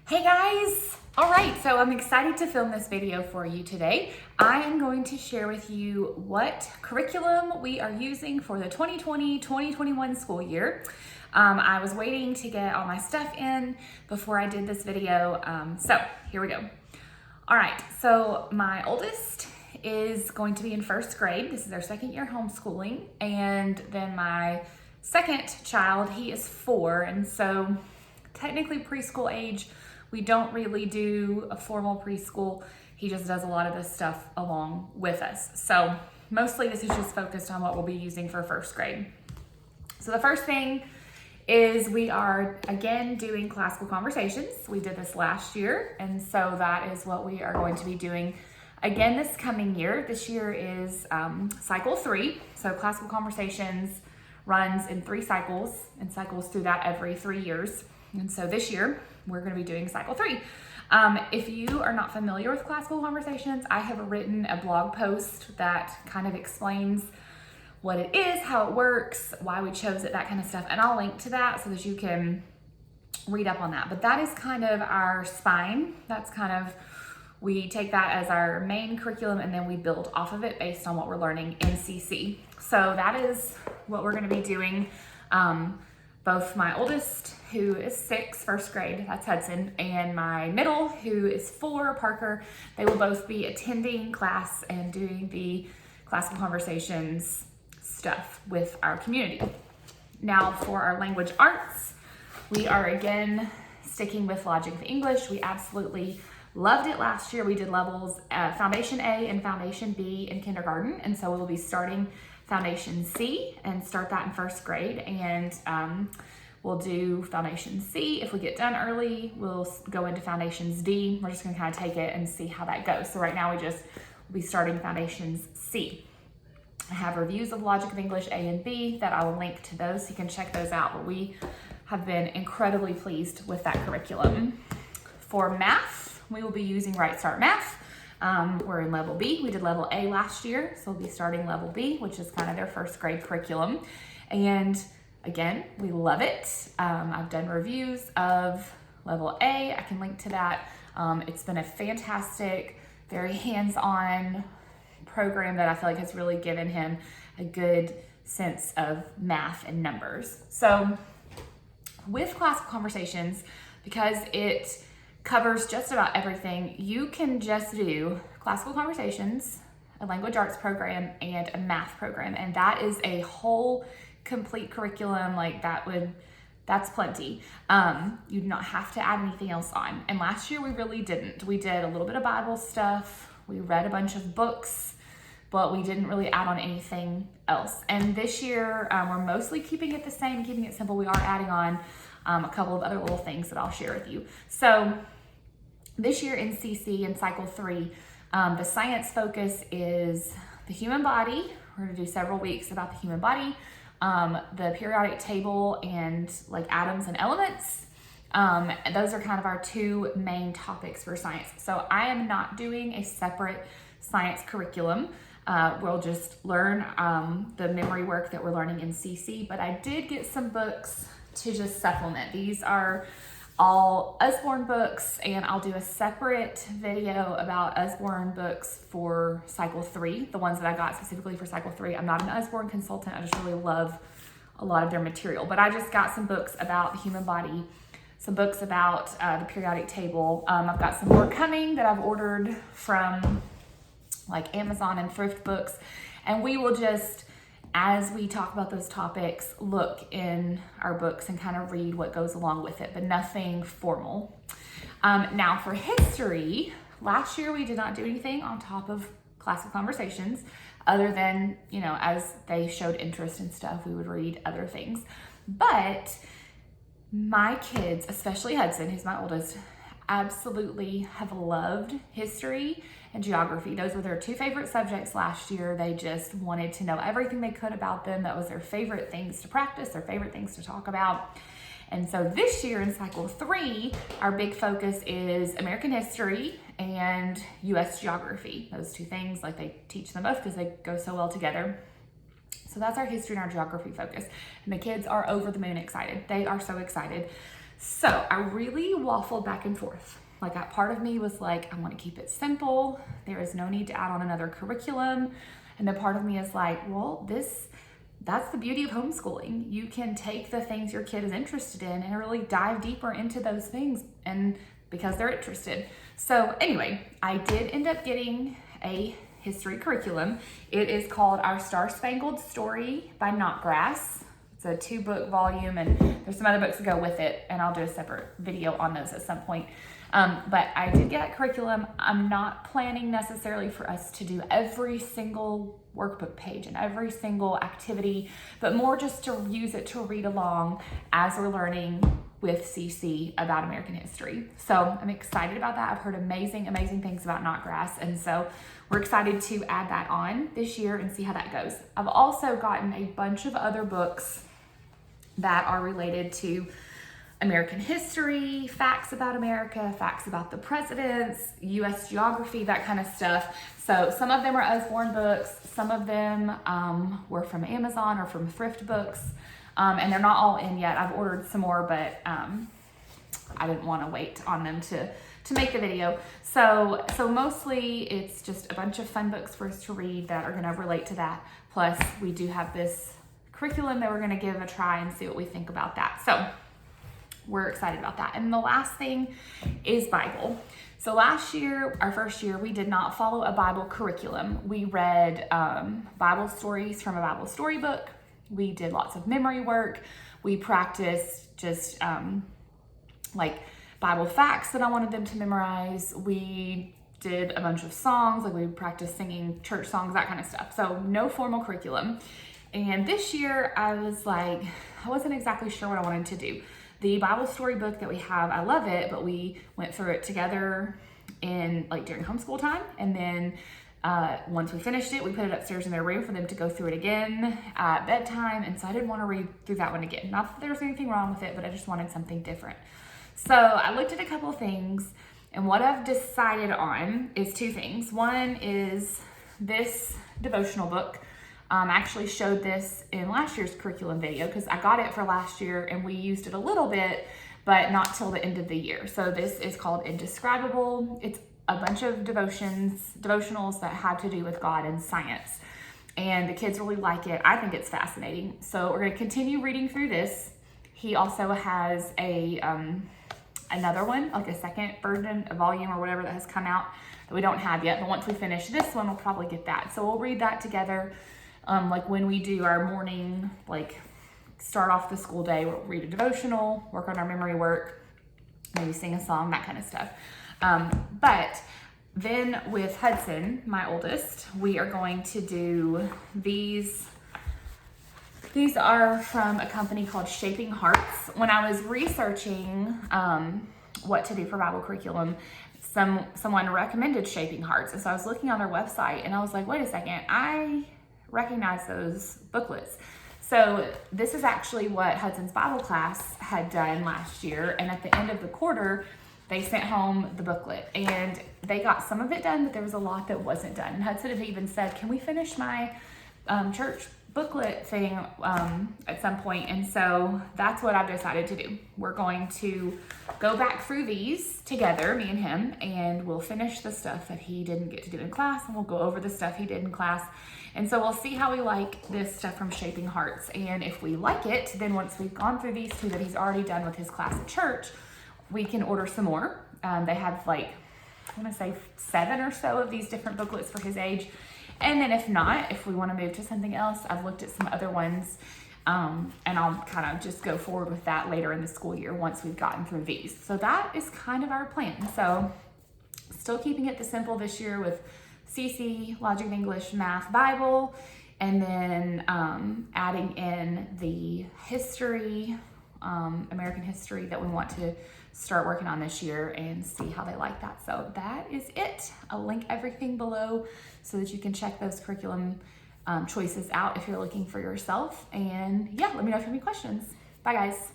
Hey guys! All right, so I'm excited to film this video for you today. I am going to share with you what curriculum we are using for the 2020-2021 school year. I was waiting to get all my stuff in before I did this video, so here we go. All right, so my oldest is going to be in first grade. This is their second year homeschooling, and then my second child, he is 4, and so technically preschool age. We don't really do a formal preschool. He just does a lot of this stuff along with us. So mostly this is just focused on what we'll be using for first grade. So the first thing is we are again doing classical conversations. We did this last year, and so that is what we are going to be doing again this coming year. This year is cycle 3. So classical conversations runs in 3 cycles and cycles through that every 3 years. And so this year, we're going to be doing cycle 3. If you are not familiar with classical conversations, I have written a blog post that kind of explains what it is, how it works, why we chose it, that kind of stuff. And I'll link to that so that you can read up on that. But that is kind of our spine. That's kind of, we take that as our main curriculum and then we build off of it based on what we're learning in CC. So that is what we're going to be doing. Both my oldest, who is 6, first grade, that's Hudson, and my middle, who is 4, Parker, they will both be attending class and doing the classical conversations stuff with our community. Now for our language arts, we are again sticking with Logic of English. We absolutely loved it last year. We did levels Foundation A and Foundation B in kindergarten, and so we'll be starting Foundation C and start that in first grade, and we'll do Foundation C. If we get done early, we'll go into Foundations D. We're just gonna kind of take it and see how that goes. So right now we'll be starting Foundations C. I have reviews of Logic of English A and B that I will link to those so you can check those out, but we have been incredibly pleased with that curriculum. For math, we will be using Right Start Math. We're in level B. We did level A last year, so we'll be starting level B, which is kind of their first grade curriculum. And again, we love it. I've done reviews of level A. I can link to that. It's been a fantastic, very hands-on program that I feel like has really given him a good sense of math and numbers. So with classical conversations, because it covers just about everything, you can just do classical conversations, a language arts program, and a math program. And that is a whole complete curriculum. Like that's plenty. You do not have to add anything else on. And last year we really didn't. We did a little bit of Bible stuff. We read a bunch of books, but we didn't really add on anything else. And this year we're mostly keeping it the same, keeping it simple. We are adding on a couple of other little things that I'll share with you. So this year in CC in cycle 3, the science focus is the human body. We're going to do several weeks about the human body, the periodic table, and like atoms and elements. Those are kind of our 2 main topics for science. So I am not doing a separate science curriculum. We'll just learn the memory work that we're learning in CC, but I did get some books to just supplement. These are all Usborne books, and I'll do a separate video about Usborne books for cycle 3, the ones that I got specifically for cycle 3. I'm not an Usborne consultant. I just really love a lot of their material, but I just got some books about the human body, some books about the periodic table. I've got some more coming that I've ordered from like Amazon and thrift books, and we will just, as we talk about those topics, look in our books and kind of read what goes along with it, but nothing formal. Now for history, last year we did not do anything on top of classical conversations other than, you know, as they showed interest in stuff, we would read other things. But my kids, especially Hudson, who's my oldest, absolutely have loved history and geography. Those were their 2 favorite subjects last year. They just wanted to know everything they could about them. That was their favorite things to practice, their favorite things to talk about. And so this year in cycle 3, our big focus is American history and US geography. Those 2 things, like they teach them both because they go so well together. So that's our history and our geography focus. And the kids are over the moon excited. They are so excited. So I really waffled back and forth. Like, that part of me was like, I want to keep it simple. There is no need to add on another curriculum. And the part of me is like, well, that's the beauty of homeschooling. You can take the things your kid is interested in and really dive deeper into those things, and because they're interested. So anyway, I did end up getting a history curriculum. It is called Our Star-Spangled Story by Knotgrass. It's a 2-book volume, and there's some other books that go with it, and I'll do a separate video on those at some point. But I did get a curriculum. I'm not planning necessarily for us to do every single workbook page and every single activity, but more just to use it to read along as we're learning with CC about American history. So I'm excited about that. I've heard amazing things about Knotgrass, and so we're excited to add that on this year and see how that goes. I've also gotten a bunch of other books that are related to American history, facts about America, facts about the presidents, U.S. geography, that kind of stuff. So some of them are Usborne books, some of them were from Amazon or from thrift books, and they're not all in yet. I've ordered some more, but I didn't want to wait on them to make the video. So mostly it's just a bunch of fun books for us to read that are going to relate to that. Plus we do have this curriculum that we're going to give a try and see what we think about that. So we're excited about that. And the last thing is Bible. So last year, our first year, we did not follow a Bible curriculum. We read Bible stories from a Bible storybook. We did lots of memory work. We practiced just like Bible facts that I wanted them to memorize. We did a bunch of songs, like we practiced singing church songs, that kind of stuff. So no formal curriculum. And this year I was like, I wasn't exactly sure what I wanted to do. The Bible storybook that we have, I love it, but we went through it together during homeschool time. And then once we finished it, we put it upstairs in their room for them to go through it again at bedtime. And so I didn't want to read through that one again. Not that there was anything wrong with it, but I just wanted something different. So I looked at a couple of things, and what I've decided on is 2 things. One is this devotional book. I actually showed this in last year's curriculum video because I got it for last year and we used it a little bit, but not till the end of the year. So this is called Indescribable. It's a bunch of devotionals that have to do with God and science. And the kids really like it. I think it's fascinating. So we're going to continue reading through this. He also has another one, like a second version, a volume or whatever that has come out that we don't have yet. But once we finish this one, we'll probably get that. So we'll read that together. Like when we do our morning, like start off the school day, we'll read a devotional, work on our memory work, maybe sing a song, that kind of stuff. But then with Hudson, my oldest, we are going to do these. These are from a company called Shaping Hearts. When I was researching what to do for Bible curriculum, someone recommended Shaping Hearts. And so I was looking on their website and I was like, wait a second, I recognize those booklets. So this is actually what Hudson's Bible class had done last year. And at the end of the quarter, they sent home the booklet and they got some of it done, but there was a lot that wasn't done. And Hudson had even said, can we finish my church booklet thing at some point? And so that's what I've decided to do. We're going to go back through these together, me and him, and we'll finish the stuff that he didn't get to do in class, and we'll go over the stuff he did in class. And so we'll see how we like this stuff from Shaping Hearts. And if we like it, then once we've gone through these 2 that he's already done with his class at church, we can order some more. They have like, I want to say 7 or so of these different booklets for his age. And then if not, if we want to move to something else, I've looked at some other ones, and I'll kind of just go forward with that later in the school year once we've gotten through these. So that is kind of our plan. So still keeping it the simple this year with CC, Logic, English, Math, Bible, and then adding in the history, American history that we want to start working on this year and see how they like that. So that is it. I'll link everything below so that you can check those curriculum choices out if you're looking for yourself. And yeah, let me know if you have any questions. Bye guys.